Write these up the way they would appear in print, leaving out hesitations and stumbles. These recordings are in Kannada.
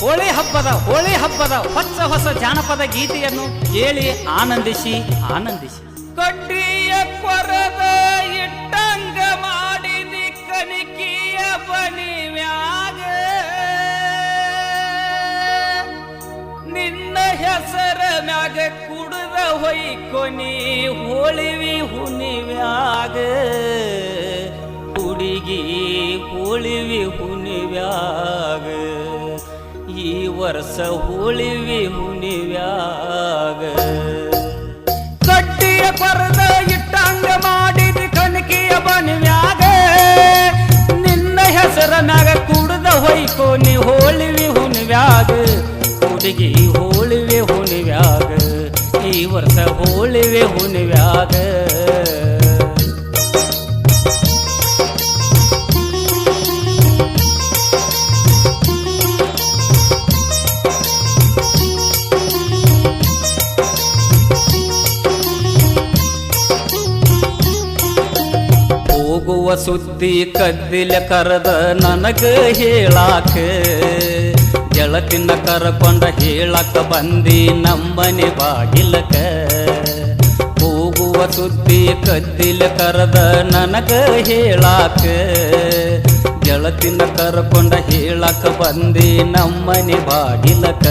ಹೋಳಿ ಹಬ್ಬದ ಹೊಸ ಜಾನಪದ ಗೀತೆಯನ್ನು ಕೇಳಿ ಆನಂದಿಸಿ ಕಡ್ಡಿಯ ಕೊರದ ಇಟ್ಟಂಗ ಮಾಡಿದಿ ಕನಿಕಿಯ ಬನಿವ್ಯಾಗ ನಿನ್ನ ಹೆಸರ ಮ್ಯಾಗ ಕುಡಿದ ಹೊಯ್ಕೊನಿ ಹೋಳಿವಿ ಹುನಿವ್ಯಾಗ ಹುಡುಗಿ ಹೋಳಿವಿ ಹುನಿವ್ಯಾಗ ಈ ವರ್ಷ ಹೋಳಿವಿ ಹುನಿವ್ಯಾಗ ಕಡ್ಡಿಯ ಕೊರದ ಇಟ್ಟಂಗ ಮಾಡಿದಿ ಕನಕಿಯ ಬನಿವ್ಯಾಗ ನಿನ್ನ ಹೆಸರ ಮ್ಯಾಗ ಕುಡ್ದ ಹೊಯ್ಕೊನಿ ಹೋಳಿವಿ ಹುನಿವ್ಯಾಗ ಹುಡುಗಿ ಹೋಳಿವೆ ಹುನಿವ್ಯಾಗ ಈ ವರ್ಷ ಹೋಳಿವೆ ಹುನಿವ್ಯಾಗ ಹೋಗುವ ಸುದ್ದಿ ಕದ್ದಿಲ ಕರೆದ ನನಗ ಹೇಳಾಕ ಗೆಳತಿನ ಕರ್ಕೊಂಡ ಹೇಳಕ ಬಂದಿ ನಮ್ಮನೆ ಬಾಗಿಲಕ ಹೋಗುವ ಸುದ್ದಿ ಕದ್ದಿಲ ಕರೆದ ನನಗ ಹೇಳಾಕ ಗೆಳತಿನ ಕರ್ಕೊಂಡ ಹೇಳಕ ಬಂದಿ ನಮ್ಮನೆ ಬಾಗಿಲಕ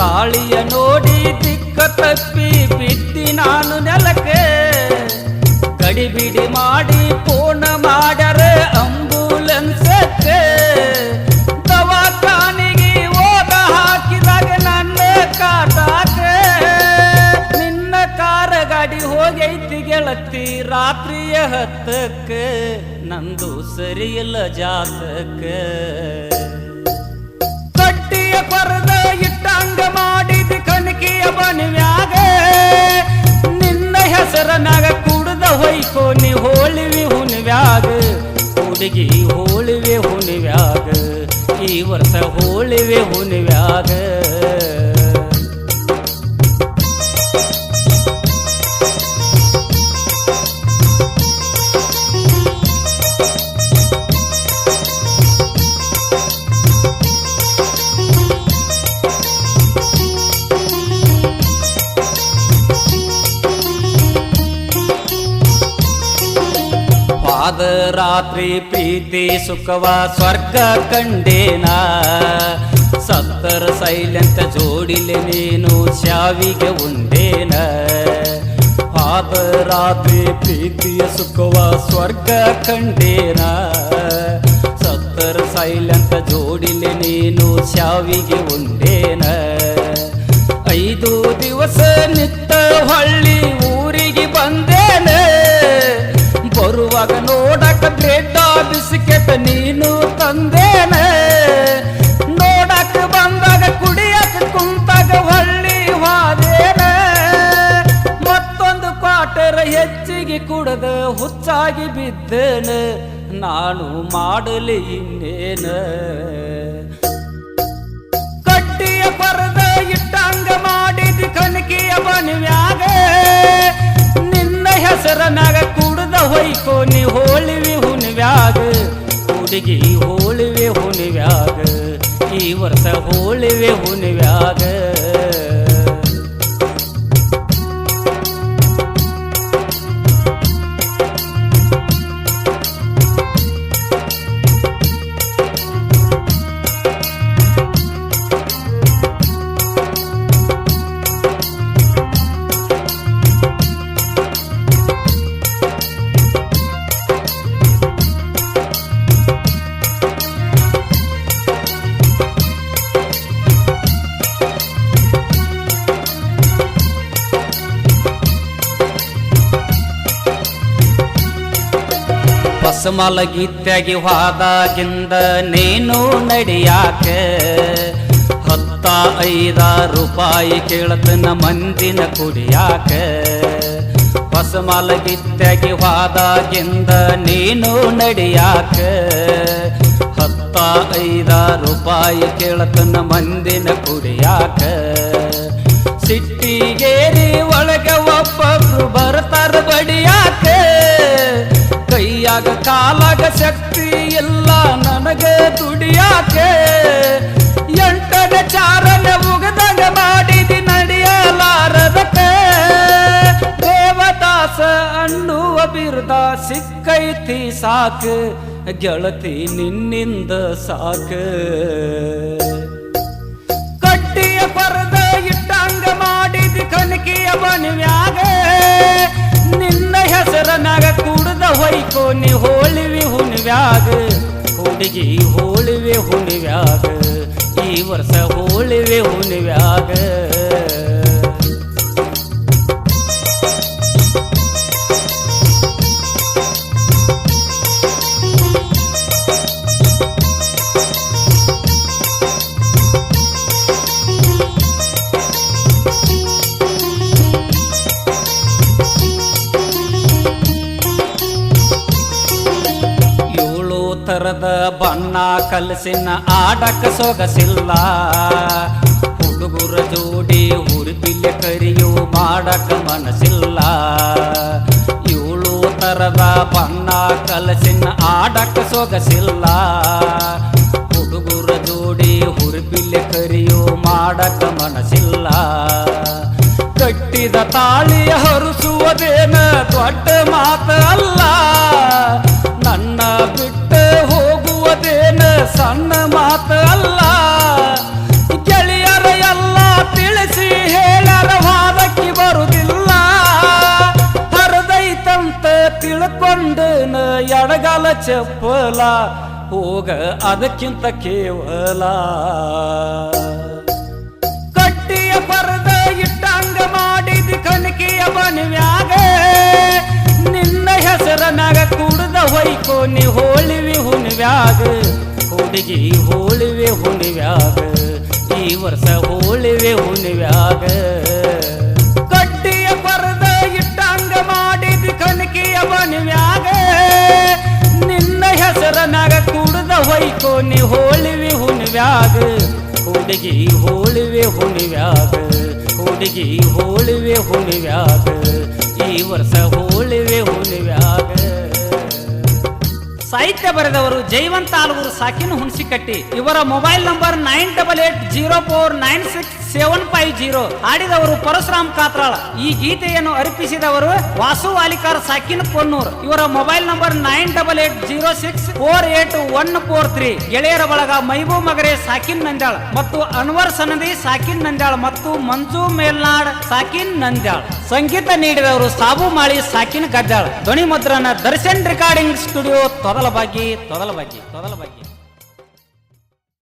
ತಾಳಿಯ ನೋಡಿ ದಿಕ್ಕ ತಪ್ಪಿ ಬಿದ್ದಿ ನಾನು ನೆಲಕ್ಕೆ ಗಡಿಬಿಡಿ ಮಾಡಿ ಫೋನ್ ಮಾಡ್ಯಾರ ಆಂಬುಲೆನ್ಸಕ್ಕೆ ದವಾಖಾನಿಗೆ ಹೋಗ ಹಾಕಿದಾಗ ನನ್ನ ಕಾಟಾಕ ನಿನ್ನ ಕಾರ ಗಾಡಿ ಹೋಗೈತಿ ಗೆಳತಿ ರಾತ್ರಿಯ 10ಕ್ಕೆ ನಂದು ಸರಿಯಿಲ್ಲ ಜಾತಕ್ಕೆ ಕಡ್ಡಿಯ ಕೊರದ ಇಟ್ಟಂಗ ಮಾಡಿದ ಕನಕಿಯ ಬನಿವ್ಯಾಗ ನಿನ್ನ ಹೆಸರ ಮ್ಯಾಗ ಕುಡ್ದ ಹೊಯ್ಕೊನಿ ಹೋಳಿವಿ ಹುನಿವ್ಯಾಗ ಹುಡುಗಿ ಹೋಳಿವೆ ಹುನಿವ್ಯಾಗ ಈ ವರ್ಷ ಹೋಳಿವೆ ಹುನಿವ್ಯಾಗ ಪಾದ ರಾತ್ರಿ ಪ್ರೀತಿ ಸುಖವ ಸ್ವರ್ಗ ಕಂಡೇನ ಸತ್ತರ ಸೈಲೆಂತ ಜೋಡಿಲೆ ನೀನು ಶಾವಿಗೆ ಉಂಡೇನ ಪಾದ ರಾತ್ರಿ ಪ್ರೀತಿಯ ಸುಖವ ಸ್ವರ್ಗ ಕಂಡೇನ ಸತ್ತರ ಸೈಲೆಂತ ಜೋಡಿಲೆ ನೀನು ಶಾವಿಗೆ ಉಂಡೇನ 5 ದಿವಸ ನಿತ್ತ ಹೊಳ್ಳಿ ಊರಿಗೆ ಬಂದೇನ ಬರುವಾಗ ನೋಡಕ ಬ್ರೆಡ್ ಬಿಸ್ಕೆಟ್ ನೀನು ತಂದೇನ ನೋಡಕ ಬಂದಾಗ ಕುಡಿಯಕ ಕುಂತಾಗ ಹೊಳ್ಳಿ ಹಾದೇನ ಮತ್ತೊಂದು ಕ್ವಾರ್ಟರ್ ಹೆಚ್ಚಿಗೆ ಕುಡದ ಹುಚ್ಚಾಗಿ ಬಿದ್ದೇನ ನಾನು ಮಾಡಲಿ ಇನ್ನೇನ ಕಡ್ಡಿಯ ಕೊರದ ಇಟ್ಟಂಗ ಮಾಡಿದ ಕನಕಿಯ ಬನಿವ್ಯಾಗ ನಿನ್ನ ಹೆಸರ ಮ್ಯಾಗ ಕುಡ್ದ ಹೊಯ್ಕೊನಿ ಹೋಳಿವಿ ಹುನಿವ್ಯಾಗ ಹುಡುಗಿ ಹೋಳಿವೆ ಹುನಿವ್ಯಾಗ ಈ ವರ್ಷ ಹೋಳಿವೆ ಹುನಿವ್ಯಾಗ ಬಸಮಲಗಿತ್ಯಾಗಿ ಹೋದಾಗಿಂದ ನೀನು ನಡಿಯಾಕ 10-5 ರೂಪಾಯಿ ಕೇಳತನ ಮಂದಿನ ಕುಡಿಯಾಕ ಬಸಮಲಗಿತ್ಯಾಗಿ ಹೋದಾಗಿಂದ ನೀನು ನಡಿಯಾಕ 10-5 ರೂಪಾಯಿ ಕೇಳತನ ಮಂದಿನ ಕುಡಿಯಾಕ ಸಿಟ್ಟಿಗೇರಿ ಒಳಗ ಒಬ್ಬೊಬ್ರು ಬರ್ತಾರ ಬಡಿಯಾಕ ಕೈಯಾಗ ಕಾಲಾಗ ಶಕ್ತಿ ಇಲ್ಲ ನನಗೆ ದುಡಿಯಾಕೆ ಸಾಕು ಗೆಳತಿ ನಿನ್ನಿಂದ ಸಾಕು ಕಟ್ಟಿಯ ಪರದ ಇಟ್ಟಂಗ ಮಾಡಿದ ಕನಕಿಯ ಬನ್ವ್ಯಾಗ ನಿನ್ನ ಹೆಸರ ಮ್ಯಾಗ ಕುಡ್ದ ಹೊಯ್ಕೋ ನೀ ಹೋಳಿವಿ ಹುಣ್ವ್ಯಾಗ ಹುಡುಗಿ ಹೋಳಿವೆ ಹುಣ್ವ್ಯಾಗ ಈ ವರ್ಷ ಹೋಳಿವೆ ಹುಣ್ವ್ಯಾಗ ತರದ ಬಣ್ಣ ಕಲಸಿನ ಆಡಕ ಸೊಗಸಿಲ್ಲ ಹುಡುಗುರ ಜೋಡಿ ಹುರುಪಿಲೆ ಕರಿಯೋ ಮಾಡಕ ಮನಸ್ಸಿಲ್ಲ ಏಳು ತರದ ಬಣ್ಣ ಕಲಸಿನ ಆಡಕ ಸೊಗಸಿಲ್ಲ ಹುಡುಗುರ ಜೋಡಿ ಹುರುಪಿಲೆ ಕರಿಯೋ ಮಾಡಕ ಮನಸ್ಸಿಲ್ಲ ಕಟ್ಟಿದ ತಾಳಿಯ ಹರಿಸುವುದೇನ ದೊಡ್ಡ ಮಾತ ಅಲ್ಲ ನನ್ನ ಬಿಟ್ಟು ಹೋಗುವುದೇನ ಸಣ್ಣ ಮಾತ ಅಲ್ಲ ಗೆಳೆಯರ ಎಲ್ಲ ತಿಳಿಸಿ ಹೇಳರ ವಾದಕ್ಕೆ ಬರುವುದಿಲ್ಲ ಹರದೈತಂತ ತಿಳ್ಕೊಂಡನ ಎಡಗಾಲ ಚಪ್ಪಲ ಹೋಗ ಅದಕ್ಕಿಂತ ಕೇವಲ ಕಟ್ಟಿಯ ಪರದ ಇಟ್ಟಂಗ ಮಾಡಿದ ಕನಕಿಯ ಬನ್ವ್ಯಾಗ ನಿನ್ನ ಹೆಸರ ಮ್ಯಾಗ ಕುಡ್ದ ಹೊಯ್ಕೋ ನೀ ಹೋಳಿವಿ ಹುಣ್ವ್ಯಾಗ ಹುಡುಗಿ ಹೋಳಿವೆ ಹುಣ್ವ್ಯಾಗ ಈ ವರ್ಷ ಹೋಳಿವೆ ಹುಣ್ವ್ಯಾಗ ಕಟ್ಟಿಯ ಪರದ ಇಟ್ಟಂಗ ಮಾಡಿದ ಕನಕಿಯ ಬನ್ವ್ಯಾಗ ನಿನ್ನ ಹೆಸರ ಮ್ಯಾಗ ಕುಡ್ದ ಹೊಯ್ಕೋ ನೀ ಹೋಳಿವಿ ಹುಣ್ವ್ಯಾಗ ಹುಡುಗಿ ಹೋಳಿವೆ ಹುಣ್ವ್ಯಾಗ ಹುಡುಗಿ ಹೋಳಿವೆ ಹುಣ್ವ್ಯಾಗ ಈ ವರ್ಷ ಹೋಳಿವೆ ಹುಣ್ವ್ಯಾಗ ಸಾಹಿತ್ಯ ಬರೆದವರು ಜೈವಂತ ಆಲೂರು ಸಾಕಿನ ಹುಣಸಿಕಟ್ಟಿ ಇವರ ಮೊಬೈಲ್ ನಂಬರ್ 9880496750 ಹಾಡಿದವರು ಪರಶುರಾಮ್ ಕಾತ್ರಾಳ ಈ ಗೀತೆಯನ್ನು ಅರ್ಪಿಸಿದವರು ವಾಸು ವಾಲಿಕಾರ್ ಸಾಕಿನ ಕೊನ್ನೂರ್ ಇವರ ಮೊಬೈಲ್ ನಂಬರ್ 9806484143 ಗೆಳೆಯರ ಬಳಗ ಮೈಬೂಬ್ ಮಗರೆ ಸಾಕಿನ್ ನಂದ್ಯಾಳ್ ಮತ್ತು ಅನ್ವರ್ ಸನದಿ ಸಾಕಿನ್ ನಂದ್ಯಾಳ್ ಮತ್ತು ಮಂಜು ಮೇಲ್ನಾಡ್ ಸಾಕಿನ್ ನಂದ್ಯಾಳ್ ಸಂಗೀತ ನೀಡಿದವರು ಸಾಬು ಮಾಳಿ ಸಾಕಿನ ಗದ್ದಾಳ್ ಧ್ವನಿ ಮುದ್ರಣ ದರ್ಶನ್ ರೆಕಾರ್ಡಿಂಗ್ ಸ್ಟುಡಿಯೋ ತೊದಲಬಾಗಿ